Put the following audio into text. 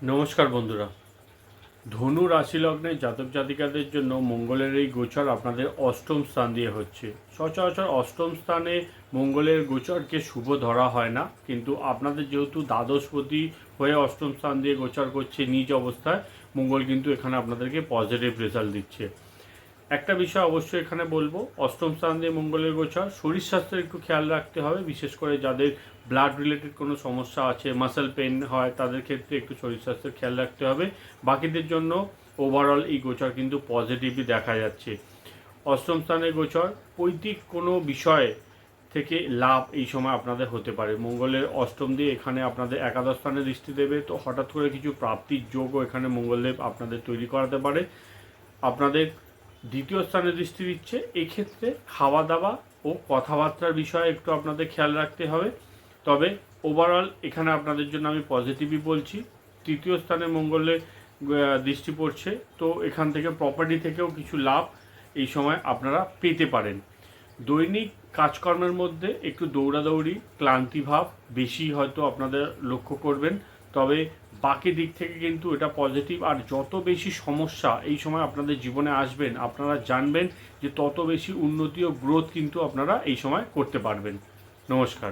নমস্কার বন্ধুরা। ধনু রাশি লগ্নে জাতক জাতিকাদের জন্য মঙ্গলের এই গোচর আপনাদের অষ্টম স্থান দিয়ে হচ্ছে। সচরাচর অষ্টম স্থানে মঙ্গলের গোচরকে শুভ ধরা হয় না, কিন্তু আপনাদের যেহেতু দ্বাদশপতি হয়ে অষ্টম স্থান দিয়ে গোচর করছে নিজ অবস্থায়, মঙ্গল কিন্তু এখানে আপনাদেরকে পজিটিভ রেজাল্ট দিচ্ছে। একটা বিষয় অবশ্যই এখানে বলবো, অষ্টম স্থান দিয়ে মঙ্গলের গোচর, শরীর স্বাস্থ্যের একটু খেয়াল রাখতে হবে, বিশেষ করে যাদের ব্লাড রিলেটেড কোনো সমস্যা আছে, মাসেল পেন হয়, তাদের ক্ষেত্রে একটু শরীর স্বাস্থ্যের খেয়াল রাখতে হবে। বাকিদের জন্য ওভারঅল এই গোচর কিন্তু পজিটিভই দেখা যাচ্ছে। অষ্টম স্থানে গোচর, পৈতৃক কোনো বিষয় থেকে লাভ এই সময় আপনাদের হতে পারে। মঙ্গলের অষ্টম দিয়ে এখানে আপনাদের একাদশ স্থানে দৃষ্টি দেবে, তো হঠাৎ করে কিছু প্রাপ্তির যোগও এখানে মঙ্গলদেব আপনাদের তৈরি করাতে পারে। আপনাদের দ্বিতীয় স্থানে দৃষ্টি দিচ্ছে, এক্ষেত্রে খাওয়া দাওয়া ও কথাবার্তার বিষয়ে একটু আপনাদের খেয়াল রাখতে হবে। তবে ওভারঅল এখানে আপনাদের জন্য আমি পজিটিভই বলছি। তৃতীয় স্থানে মঙ্গলের দৃষ্টি পড়ছে, তো এখান থেকে প্রপার্টি থেকেও কিছু লাভ এই সময় আপনারা পেতে পারেন। দৈনিক কাজকর্মের মধ্যে একটু দৌড়াদৌড়ি, ক্লান্তিভাব বেশি হয়তো আপনাদের লক্ষ্য করবেন, তবে বাকি দিক থেকে কিন্তু এটা পজিটিভ। আর যত বেশি সমস্যা এই সময় আপনাদের জীবনে আসবেন, আপনারা জানবেন যে তত বেশি উন্নতি ও গ্রোথ কিন্তু আপনারা এই সময় করতে পারবেন। নমস্কার।